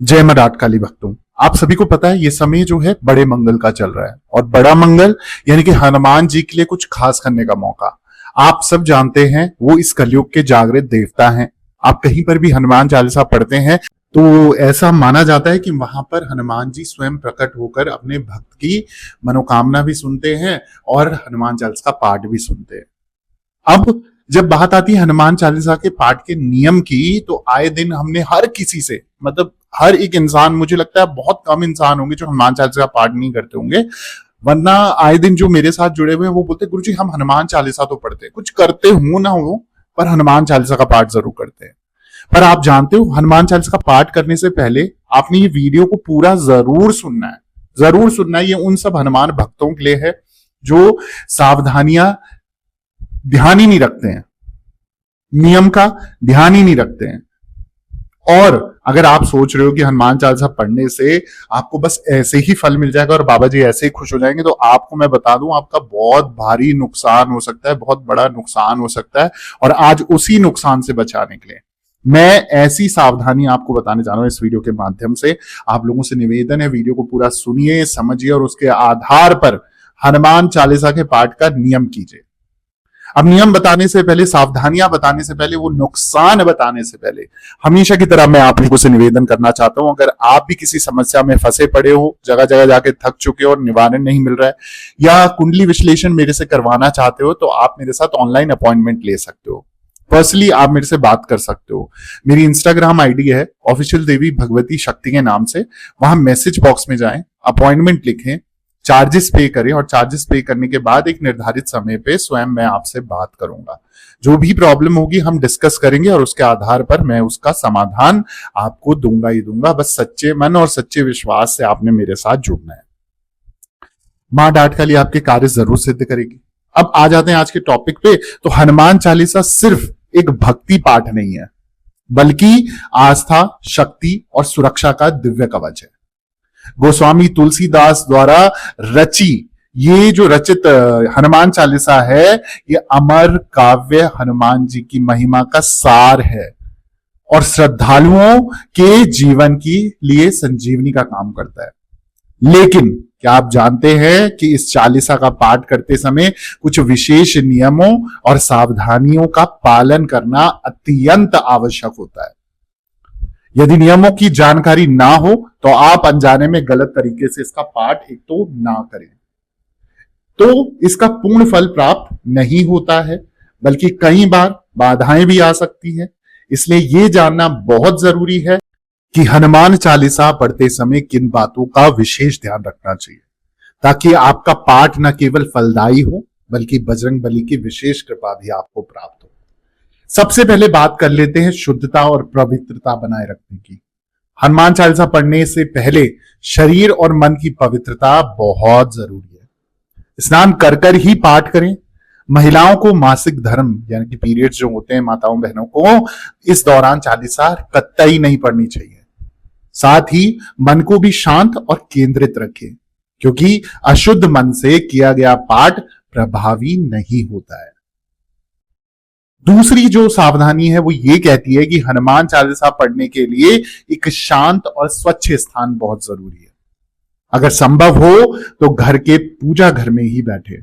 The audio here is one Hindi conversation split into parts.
जय मराठ काली भक्तों। आप सभी को पता है ये समय जो है बड़े मंगल का चल रहा है और बड़ा मंगल यानी कि हनुमान जी के लिए कुछ खास करने का मौका। आप सब जानते हैं वो इस कलयुग के जागृत देवता हैं। आप कहीं पर भी हनुमान चालीसा पढ़ते हैं तो ऐसा माना जाता है कि वहां पर हनुमान जी स्वयं प्रकट होकर अपने भक्त की मनोकामना भी सुनते हैं और हनुमान चालीसा का पाठ भी सुनते हैं। अब जब बात आती है हनुमान चालीसा के पाठ के नियम की, तो आए दिन हमने हर किसी से, मतलब हर एक इंसान, मुझे लगता है बहुत कम इंसान होंगे जो हनुमान चालीसा का पाठ नहीं करते होंगे। वरना आए दिन जो मेरे साथ जुड़े हुए हैं वो बोलते गुरु जी हम हनुमान चालीसा तो पढ़ते हैं, कुछ करते हो ना हो पर हनुमान चालीसा का पाठ जरूर करते हैं। पर आप जानते हो हनुमान चालीसा का पाठ करने से पहले आपने ये वीडियो को पूरा जरूर सुनना है, जरूर सुनना है। ये उन सब हनुमान भक्तों के लिए है जो सावधानियां ध्यान ही नहीं रखते हैं, नियम का ध्यान ही नहीं रखते हैं। और अगर आप सोच रहे हो कि हनुमान चालीसा पढ़ने से आपको बस ऐसे ही फल मिल जाएगा और बाबा जी ऐसे ही खुश हो जाएंगे, तो आपको मैं बता दूं आपका बहुत भारी नुकसान हो सकता है, बहुत बड़ा नुकसान हो सकता है। और आज उसी नुकसान से बचाने के लिए मैं ऐसी सावधानी आपको बताने जा रहा हूं इस वीडियो के माध्यम से। आप लोगों से निवेदन है वीडियो को पूरा सुनिए, समझिए और उसके आधार पर हनुमान चालीसा के पाठ का नियम कीजिए। अब नियम बताने से पहले, सावधानियां बताने से पहले, वो नुकसान बताने से पहले हमेशा की तरह मैं आप लोगों से निवेदन करना चाहता हूं, अगर आप भी किसी समस्या में फंसे पड़े हो, जगह जगह जाके थक चुके हो और निवारण नहीं मिल रहा है, या कुंडली विश्लेषण मेरे से करवाना चाहते हो, तो आप मेरे साथ ऑनलाइन अपॉइंटमेंट ले सकते हो। पर्सनली आप मेरे से बात कर सकते हो। मेरी इंस्टाग्राम आईडी है ऑफिशियल देवी भगवती शक्ति के नाम से, वहां मैसेज बॉक्स में जाएं, अपॉइंटमेंट लिखें, चार्जेस पे करें और चार्जेस पे करने के बाद एक निर्धारित समय पे स्वयं मैं आपसे बात करूंगा। जो भी प्रॉब्लम होगी हम डिस्कस करेंगे और उसके आधार पर मैं उसका समाधान आपको दूंगा ही दूंगा। बस सच्चे मन और सच्चे विश्वास से आपने मेरे साथ जुड़ना है। मां डांट काली आपके कार्य जरूर सिद्ध करेगी। अब आ जाते हैं आज के टॉपिक पे। तो हनुमान चालीसा सिर्फ एक भक्ति पाठ नहीं है, बल्कि आस्था, शक्ति और सुरक्षा का दिव्य कवच है। गोस्वामी तुलसीदास द्वारा रची ये जो रचित हनुमान चालीसा है, ये अमर काव्य हनुमान जी की महिमा का सार है और श्रद्धालुओं के जीवन के लिए संजीवनी का काम करता है। लेकिन क्या आप जानते हैं कि इस चालीसा का पाठ करते समय कुछ विशेष नियमों और सावधानियों का पालन करना अत्यंत आवश्यक होता है। यदि नियमों की जानकारी ना हो तो आप अनजाने में गलत तरीके से इसका पाठ एक तो ना करें, तो इसका पूर्ण फल प्राप्त नहीं होता है, बल्कि कई बार बाधाएं भी आ सकती हैं। इसलिए यह जानना बहुत जरूरी है कि हनुमान चालीसा पढ़ते समय किन बातों का विशेष ध्यान रखना चाहिए, ताकि आपका पाठ न केवल फलदायी हो बल्कि बजरंग बली की विशेष कृपा भी आपको प्राप्त हो। सबसे पहले बात कर लेते हैं शुद्धता और पवित्रता बनाए रखने की। हनुमान चालीसा पढ़ने से पहले शरीर और मन की पवित्रता बहुत जरूरी है। स्नान कर कर ही पाठ करें। महिलाओं को मासिक धर्म यानी कि पीरियड्स जो होते हैं, माताओं बहनों को इस दौरान चालीसा कतई नहीं पढ़नी चाहिए। साथ ही मन को भी शांत और केंद्रित रखें, क्योंकि अशुद्ध मन से किया गया पाठ प्रभावी नहीं होता है। दूसरी जो सावधानी है वो ये कहती है कि हनुमान चालीसा पढ़ने के लिए एक शांत और स्वच्छ स्थान बहुत जरूरी है। अगर संभव हो तो घर के पूजा घर में ही बैठे।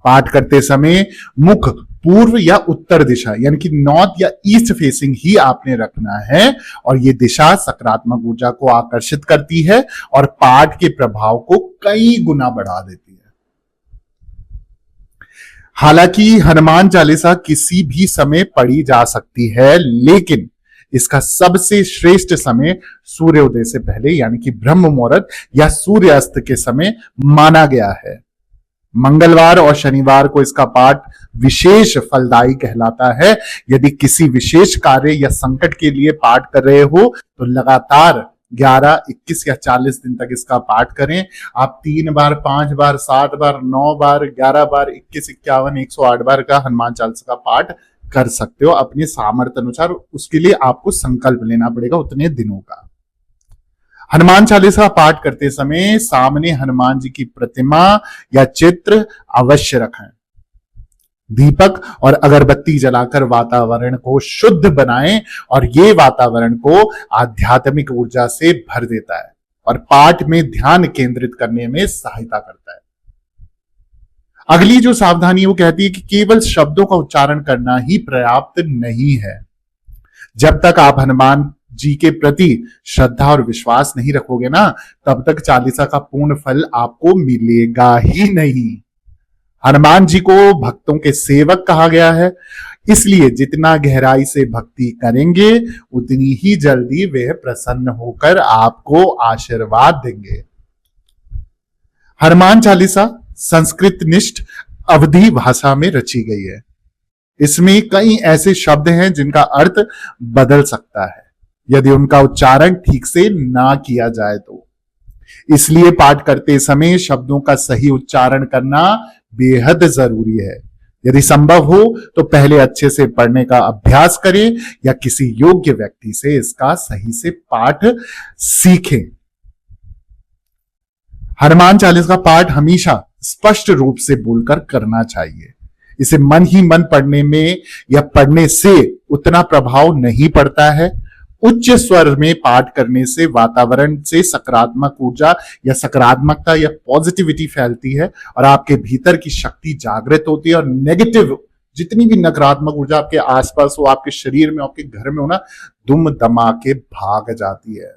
पाठ करते समय मुख पूर्व या उत्तर दिशा यानी कि नॉर्थ या ईस्ट फेसिंग ही आपने रखना है, और ये दिशा सकारात्मक ऊर्जा को आकर्षित करती है और पाठ के प्रभाव को कई गुना बढ़ा देती है। हालांकि हनुमान चालीसा किसी भी समय पढ़ी जा सकती है, लेकिन इसका सबसे श्रेष्ठ समय सूर्योदय से पहले यानी कि ब्रह्म मुहूर्त या सूर्यास्त के समय माना गया है। मंगलवार और शनिवार को इसका पाठ विशेष फलदायी कहलाता है। यदि किसी विशेष कार्य या संकट के लिए पाठ कर रहे हो तो लगातार 11, 21 या 40 दिन तक इसका पाठ करें। आप 3 बार, 5 बार, 7 बार, 9 बार, 11 बार, 21, 51, 108 बार का हनुमान चालीसा का पाठ कर सकते हो अपने सामर्थ्य अनुसार। उसके लिए आपको संकल्प लेना पड़ेगा उतने दिनों का। हनुमान चालीसा पाठ करते समय सामने हनुमान जी की प्रतिमा या चित्र अवश्य रखें। दीपक और अगरबत्ती जलाकर वातावरण को शुद्ध बनाएं और ये वातावरण को आध्यात्मिक ऊर्जा से भर देता है और पाठ में ध्यान केंद्रित करने में सहायता करता है। अगली जो सावधानी वो कहती है कि केवल शब्दों का उच्चारण करना ही पर्याप्त नहीं है। जब तक आप हनुमान जी के प्रति श्रद्धा और विश्वास नहीं रखोगे ना, तब तक चालीसा का पूर्ण फल आपको मिलेगा ही नहीं। हनुमान जी को भक्तों के सेवक कहा गया है, इसलिए जितना गहराई से भक्ति करेंगे उतनी ही जल्दी वे प्रसन्न होकर आपको आशीर्वाद देंगे। हनुमान चालीसा संस्कृत निष्ठ अवधी भाषा में रची गई है। इसमें कई ऐसे शब्द हैं जिनका अर्थ बदल सकता है यदि उनका उच्चारण ठीक से ना किया जाए तो। इसलिए पाठ करते समय शब्दों का सही उच्चारण करना बेहद जरूरी है। यदि संभव हो तो पहले अच्छे से पढ़ने का अभ्यास करें या किसी योग्य व्यक्ति से इसका सही से पाठ सीखें। हनुमान चालीसा का पाठ हमेशा स्पष्ट रूप से बोलकर करना चाहिए। इसे मन ही मन पढ़ने में या पढ़ने से उतना प्रभाव नहीं पड़ता है। उच्च स्वर में पाठ करने से वातावरण से सकारात्मक ऊर्जा या सकारात्मकता या पॉजिटिविटी फैलती है और आपके भीतर की शक्ति जागृत होती है और नेगेटिव जितनी भी नकारात्मक ऊर्जा आपके आसपास हो, आपके शरीर में, आपके घर में हो ना, दुम दमा के भाग जाती है।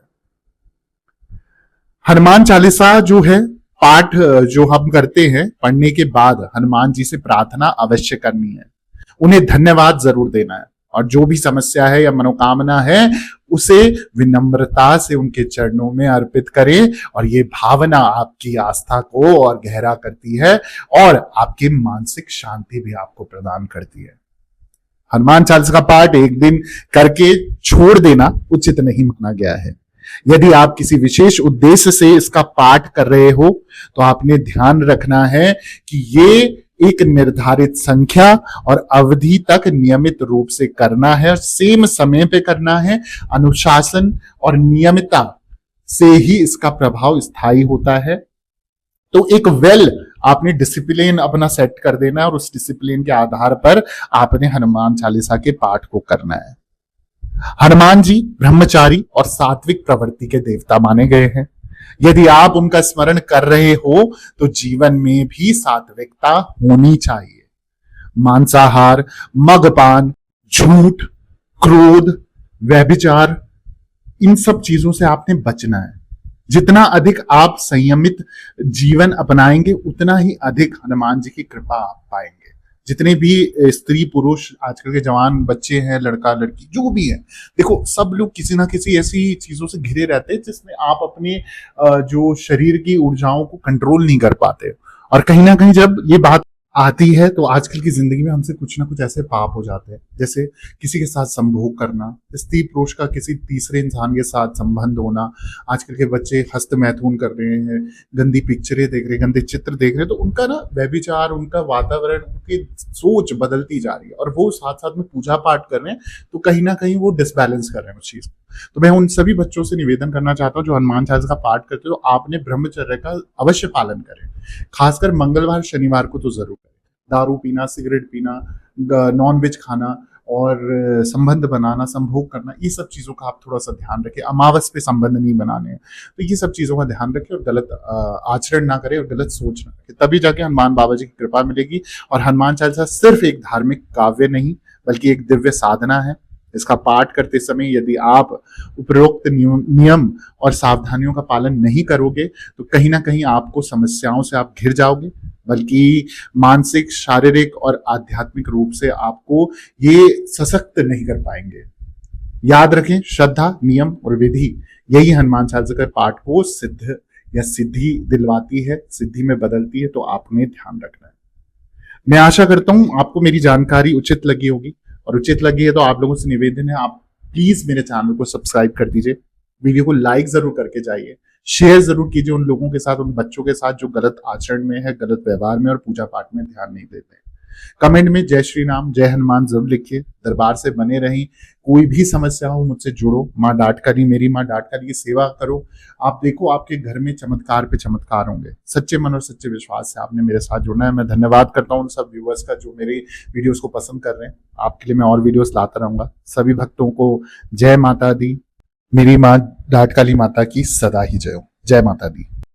हनुमान चालीसा जो है पाठ जो हम करते हैं, पढ़ने के बाद हनुमान जी से प्रार्थना अवश्य करनी है, उन्हें धन्यवाद जरूर देना है और जो भी समस्या है या मनोकामना है उसे विनम्रता से उनके चरणों में अर्पित करें और ये भावना आपकी आस्था को और गहरा करती है और आपकी मानसिक शांति भी आपको प्रदान करती है। हनुमान चालीसा का पाठ एक दिन करके छोड़ देना उचित नहीं माना गया है। यदि आप किसी विशेष उद्देश्य से इसका पाठ कर रहे हो तो आपने ध्यान रखना है कि ये एक निर्धारित संख्या और अवधि तक नियमित रूप से करना है और सेम समय पे करना है। अनुशासन और नियमितता से ही इसका प्रभाव स्थायी होता है। तो एक आपने डिसिप्लिन अपना सेट कर देना है और उस डिसिप्लिन के आधार पर आपने हनुमान चालीसा के पाठ को करना है। हनुमान जी ब्रह्मचारी और सात्विक प्रवृत्ति के देवता माने गए हैं। यदि आप उनका स्मरण कर रहे हो तो जीवन में भी सात्विकता होनी चाहिए। मांसाहार, मद्यपान, झूठ, क्रोध, व्यभिचार, इन सब चीजों से आपने बचना है। जितना अधिक आप संयमित जीवन अपनाएंगे उतना ही अधिक हनुमान जी की कृपा आप पाएंगे। जितने भी स्त्री पुरुष आजकल के जवान बच्चे हैं, लड़का लड़की जो भी है, देखो सब लोग किसी ना किसी ऐसी चीजों से घिरे रहते हैं जिसमें आप अपने जो शरीर की ऊर्जाओं को कंट्रोल नहीं कर पाते। और कहीं ना कहीं जब ये बात आती है तो आजकल की जिंदगी में हमसे कुछ ना कुछ ऐसे पाप हो जाते हैं, जैसे किसी के साथ संभोग करना, स्त्री पुरुष का किसी तीसरे इंसान के साथ संबंध होना। आजकल के बच्चे हस्त मैथुन कर रहे हैं, गंदी पिक्चरें देख रहे हैं, गंदे चित्र देख रहे हैं, तो उनका ना व्यभिचार, उनका वातावरण, उनकी सोच बदलती जा रही है और वो साथ साथ में पूजा पाठ कर रहे हैं तो कहीं ना कहीं वो डिसबैलेंस कर रहे हैं उस चीज को। तो मैं उन सभी बच्चों से निवेदन करना चाहता हूँ जो हनुमान चालीसा का पाठ करते हो तो आपने ब्रह्मचर्य का अवश्य पालन करें। खासकर मंगलवार शनिवार को तो जरूर करें। दारू पीना, सिगरेट पीना, नॉन वेज खाना और संबंध बनाना, संभोग करना, ये सब चीजों का आप थोड़ा सा ध्यान रखें। अमावस पे संबंध नहीं बनाने हैं, तो ये सब चीजों का ध्यान रखें और गलत आचरण ना करें और गलत सोच ना रखें, तभी जाके हनुमान बाबा जी की कृपा मिलेगी। और हनुमान चालीसा सिर्फ एक धार्मिक काव्य नहीं बल्कि एक दिव्य साधना है। इसका पाठ करते समय यदि आप उपरोक्त नियम और सावधानियों का पालन नहीं करोगे तो कहीं ना कहीं आपको समस्याओं से आप घिर जाओगे, बल्कि मानसिक, शारीरिक और आध्यात्मिक रूप से आपको ये सशक्त नहीं कर पाएंगे। याद रखें, श्रद्धा, नियम और विधि यही हनुमान चालीसा के पाठ को सिद्ध या सिद्धि दिलवाती है, सिद्धि में बदलती है, तो आपने ध्यान रखना है। मैं आशा करता हूं आपको मेरी जानकारी उचित लगी होगी और उचित लगी है तो आप लोगों से निवेदन है, आप प्लीज मेरे चैनल को सब्सक्राइब कर दीजिए, वीडियो को लाइक जरूर करके जाइए, शेयर जरूर कीजिए उन लोगों के साथ, उन बच्चों के साथ जो गलत आचरण में है, गलत व्यवहार में और पूजा पाठ में ध्यान नहीं देते हैं। कमेंट में जय श्री राम, जय हनुमान जरूर लिखिए। दरबार से बने रहें, कोई भी समस्या हो मुझसे जुड़ो। माँ डाटकाली, मेरी माँ डाटकाली की सेवा करो। आप देखो आपके घर में चमत्कार पे चमत्कार होंगे। सच्चे मन और सच्चे विश्वास से आपने मेरे साथ जुड़ना है। मैं धन्यवाद करता हूँ उन सब व्यूअर्स का जो मेरे वीडियोस को पसंद कर रहे हैं। आपके लिए मैं और वीडियोस लाता रहूंगा। सभी भक्तों को जय माता दी। मेरी माँ डाटकाली माता की सदा ही जय हो। जय माता दी।